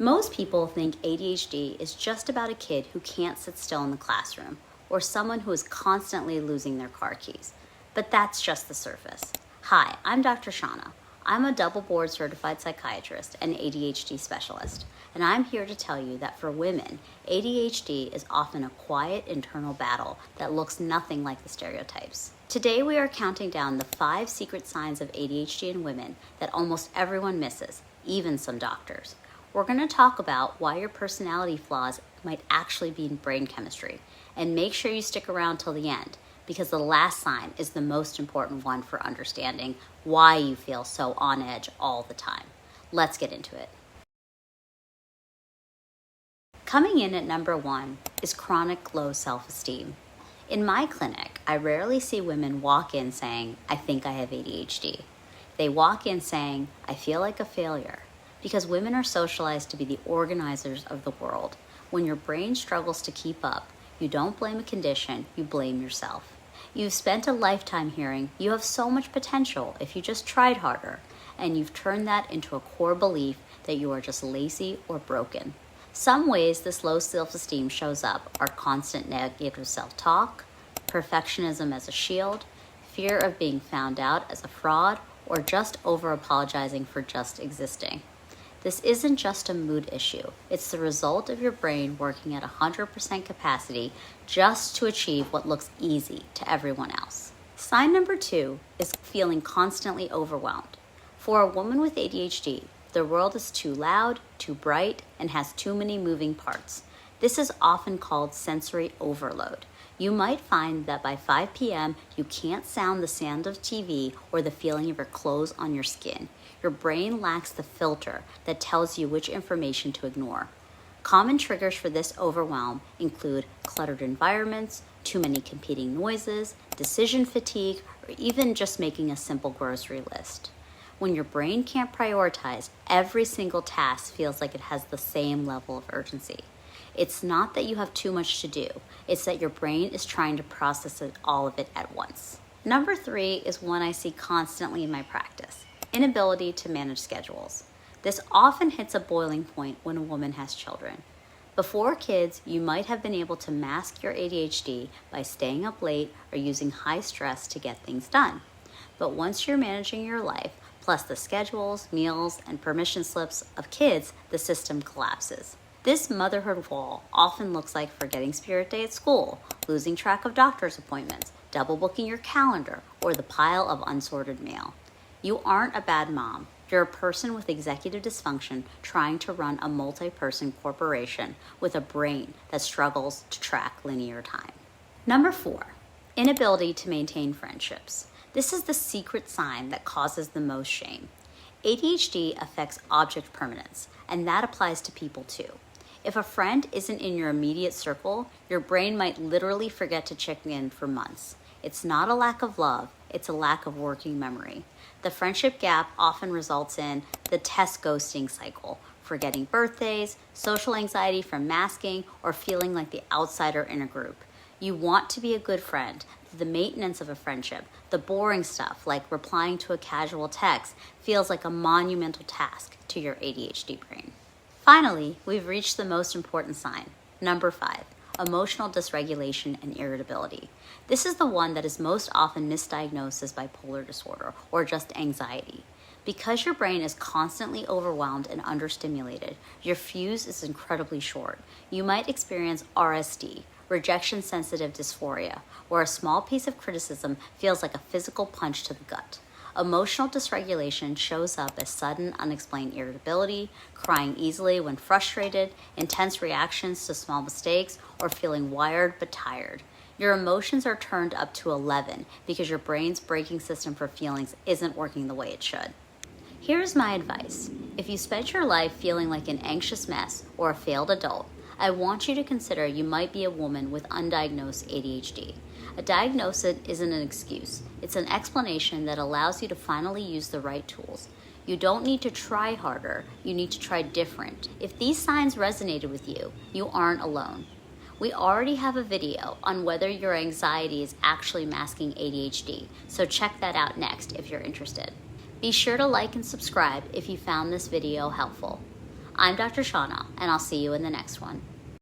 Most people think ADHD is just about a kid who can't sit still in the classroom or someone who is constantly losing their car keys. But that's just the surface. Hi, I'm Dr. Shauna. I'm a double board certified psychiatrist and ADHD specialist, and I'm here to tell you that for women, ADHD is often a quiet internal battle that looks nothing like the stereotypes. Today we are counting down the 5 secret signs of ADHD in women that almost everyone misses, even some doctors. We're going to talk about why your personality flaws might actually be in brain chemistry, and make sure you stick around till the end, because the last sign is the most important one for understanding why you feel so on edge all the time. Let's get into it. Coming in at number 1 is chronic low self-esteem. In my clinic, I rarely see women walk in saying, I think I have ADHD. They walk in saying, I feel like a failure. Because women are socialized to be the organizers of the world. When your brain struggles to keep up, you don't blame a condition, you blame yourself. You've spent a lifetime hearing, you have so much potential if you just tried harder, and you've turned that into a core belief that you are just lazy or broken. Some ways this low self-esteem shows up are constant negative self-talk, perfectionism as a shield, fear of being found out as a fraud, or just over-apologizing for just existing. This isn't just a mood issue. It's the result of your brain working at 100% capacity just to achieve what looks easy to everyone else. Sign number 2 is feeling constantly overwhelmed. For a woman with ADHD, the world is too loud, too bright, and has too many moving parts. This is often called sensory overload. You might find that by 5 p.m., you can't sound the sound of TV or the feeling of your clothes on your skin. Your brain lacks the filter that tells you which information to ignore. Common triggers for this overwhelm include cluttered environments, too many competing noises, decision fatigue, or even just making a simple grocery list. When your brain can't prioritize, every single task feels like it has the same level of urgency. It's not that you have too much to do, it's that your brain is trying to process all of it at once. Number 3 is one I see constantly in my practice: inability to manage schedules. This often hits a boiling point when a woman has children. Before kids, you might have been able to mask your ADHD by staying up late or using high stress to get things done. But once you're managing your life, plus the schedules, meals, and permission slips of kids, the system collapses. This motherhood wall often looks like forgetting spirit day at school, losing track of doctor's appointments, double booking your calendar, or the pile of unsorted mail. You aren't a bad mom. You're a person with executive dysfunction trying to run a multi-person corporation with a brain that struggles to track linear time. Number 4, inability to maintain friendships. This is the secret sign that causes the most shame. ADHD affects object permanence, and that applies to people too. If a friend isn't in your immediate circle, your brain might literally forget to check in for months. It's not a lack of love, it's a lack of working memory. The friendship gap often results in the test ghosting cycle, forgetting birthdays, social anxiety from masking, or feeling like the outsider in a group. You want to be a good friend. The maintenance of a friendship, the boring stuff like replying to a casual text, feels like a monumental task to your ADHD brain. Finally, we've reached the most important sign, number 5, emotional dysregulation and irritability. This is the one that is most often misdiagnosed as bipolar disorder or just anxiety. Because your brain is constantly overwhelmed and understimulated, your fuse is incredibly short. You might experience RSD, rejection-sensitive dysphoria, where a small piece of criticism feels like a physical punch to the gut. Emotional dysregulation shows up as sudden, unexplained irritability, crying easily when frustrated, intense reactions to small mistakes, or feeling wired but tired. Your emotions are turned up to 11 because your brain's braking system for feelings isn't working the way it should. Here's my advice. If you spent your life feeling like an anxious mess or a failed adult, I want you to consider you might be a woman with undiagnosed ADHD. A diagnosis isn't an excuse. It's an explanation that allows you to finally use the right tools. You don't need to try harder. You need to try different. If these signs resonated with you, you aren't alone. We already have a video on whether your anxiety is actually masking ADHD, so check that out next if you're interested. Be sure to like and subscribe if you found this video helpful. I'm Dr. Shauna, and I'll see you in the next one.